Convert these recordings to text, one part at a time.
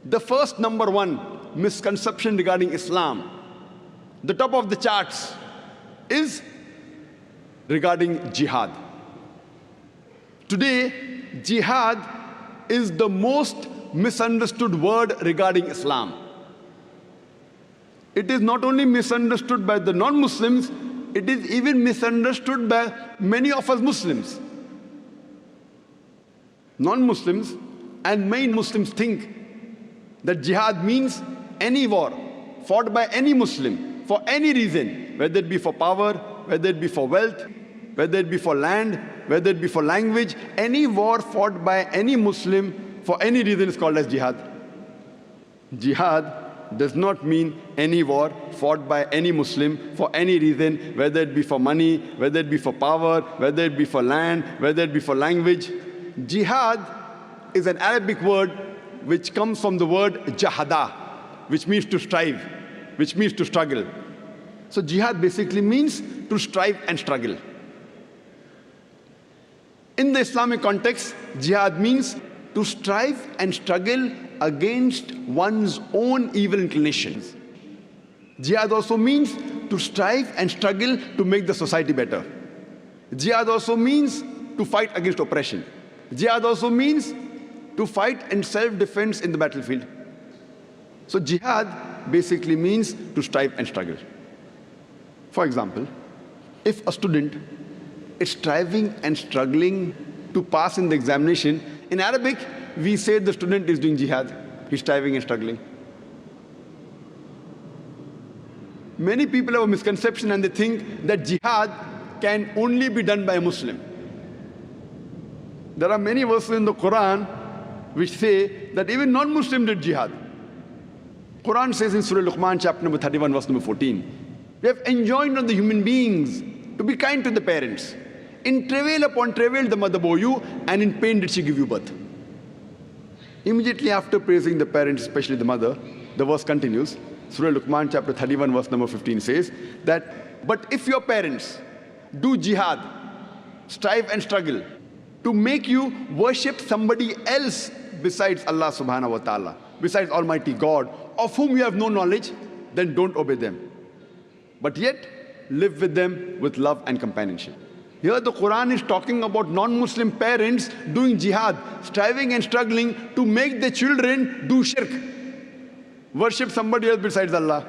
The first number one misconception regarding Islam, the top of the charts, is regarding jihad. Today, jihad is the most misunderstood word regarding Islam. It is not only misunderstood by the non-Muslims, it is even misunderstood by many of us Muslims. Non-Muslims and many Muslims think that jihad means any war fought by any Muslim for any reason, whether it be for power, whether it be for wealth, whether it be for land, whether it be for language. Any war fought by any Muslim for any reason is called as jihad. Jihad does not mean any war fought by any Muslim for any reason, whether it be for money, whether it be for power, whether it be for land, whether it be for language. Jihad is an Arabic word which comes from the word jahada, which means to strive, which means to struggle. So jihad basically means to strive and struggle. In the Islamic context, jihad means to strive and struggle against one's own evil inclinations. Jihad also means to strive and struggle to make the society better. Jihad also means to fight against oppression. Jihad also means to fight in self-defense in the battlefield. So jihad basically means to strive and struggle. For example, if a student is striving and struggling to pass in the examination, in Arabic, we say the student is doing jihad. He's striving and struggling. Many people have a misconception and they think that jihad can only be done by a Muslim. There are many verses in the Quran which say that even non-Muslim did jihad. Quran says in Surah Luqman, chapter number 31, verse number 14, we have enjoined on the human beings to be kind to the parents. In travail upon travail the mother bore you, and in pain did she give you birth. Immediately after praising the parents, especially the mother, the verse continues. Surah Luqman, chapter 31, verse number 15 says that, but if your parents do jihad, strive and struggle, to make you worship somebody else besides Allah subhanahu wa ta'ala, besides Almighty God, of whom you have no knowledge, then don't obey them. But yet, live with them with love and companionship. Here the Quran is talking about non-Muslim parents doing jihad, striving and struggling to make their children do shirk, worship somebody else besides Allah.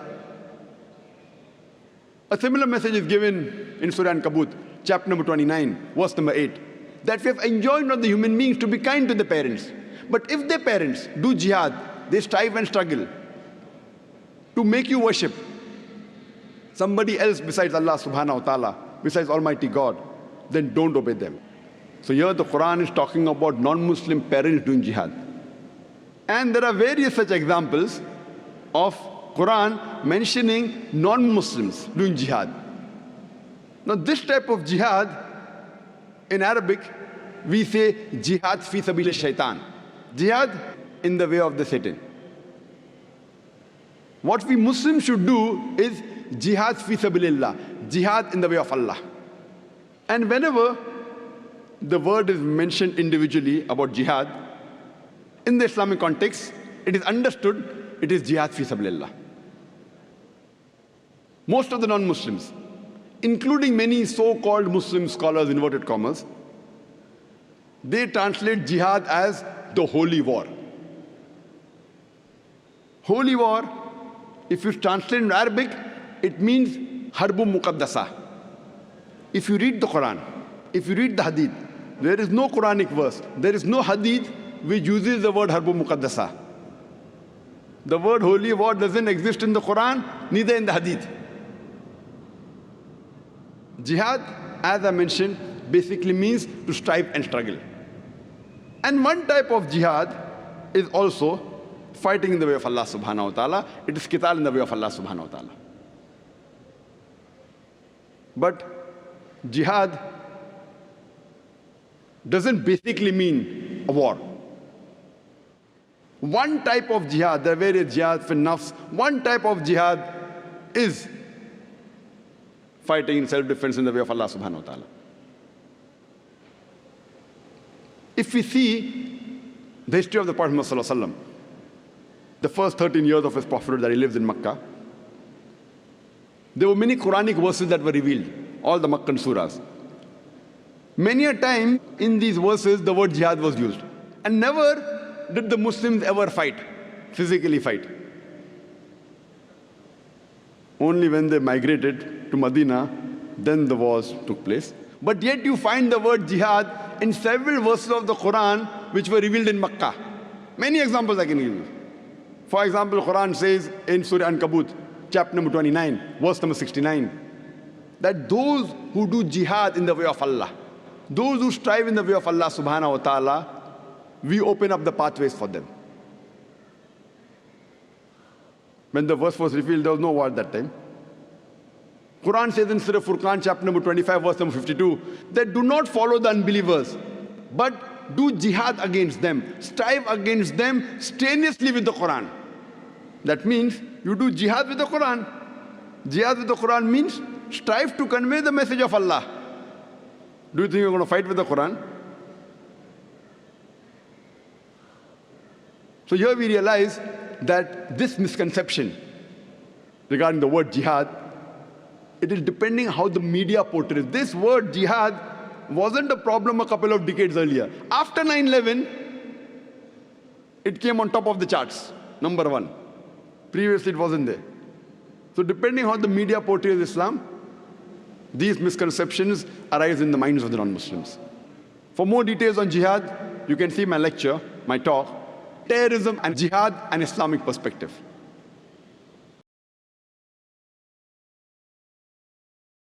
A similar message is given in Surah Ankabut, chapter number 29, verse number 8, that we have enjoined on the human beings to be kind to the parents. But if their parents do jihad, they strive and struggle to make you worship somebody else besides Allah subhanahu wa ta'ala, besides Almighty God, then don't obey them. So here the Quran is talking about non-Muslim parents doing jihad. And there are various such examples of Quran mentioning non-Muslims doing jihad. Now this type of jihad, in Arabic, we say jihad fi sabil shaitan. Jihad in the way of the Satan. What we Muslims should do is jihad fi sabilillah, jihad in the way of Allah. And whenever the word is mentioned individually about jihad, in the Islamic context, it is understood it is jihad fi sabilillah. Most of the non-Muslims, including many so-called Muslim scholars, inverted commas, they translate jihad as the holy war. Holy war, if you translate in Arabic, it means harbu muqaddasa. If you read the Quran, if you read the hadith, there is no Quranic verse, there is no hadith which uses the word harbu muqaddasa. The word holy war doesn't exist in the Quran, neither in the hadith. Jihad, as I mentioned, basically means to strive and struggle. And one type of jihad is also fighting in the way of Allah subhanahu wa ta'ala. It is qital in the way of Allah subhanahu wa ta'ala. But jihad doesn't basically mean a war. One type of jihad, there are various jihad for nafs, one type of jihad is fighting in self-defense in the way of Allah subhanahu wa ta'ala. If we see the history of the Prophet Muhammad sallallahu alaihi wasallam, the first 13 years of his prophethood that he lives in Makkah, there were many Quranic verses that were revealed, all the Makkan surahs. Many a time in these verses, the word jihad was used. And never did the Muslims ever fight, physically fight. Only when they migrated to Medina, then the wars took place. But yet you find the word jihad in several verses of the Quran which were revealed in Makkah. Many examples I can give you. For example, Quran says in Surah Ankabut, chapter number 29, verse number 69, that those who do jihad in the way of Allah, those who strive in the way of Allah subhanahu wa ta'ala, we open up the pathways for them. When the verse was revealed, there was no war at that time. Quran says in Surah Furqan, chapter number 25, verse number 52, that do not follow the unbelievers, but do jihad against them. Strive against them strenuously with the Quran. That means you do jihad with the Quran. Jihad with the Quran means strive to convey the message of Allah. Do you think you're going to fight with the Quran? So here we realize that this misconception regarding the word jihad, it is depending how the media portrays. This word jihad wasn't a problem a couple of decades earlier. After 9/11, it came on top of the charts, number one. Previously, it wasn't there. So depending how the media portrays Islam, these misconceptions arise in the minds of the non-Muslims. For more details on jihad, you can see my lecture, my talk, Terrorism and Jihad, an Islamic Perspective.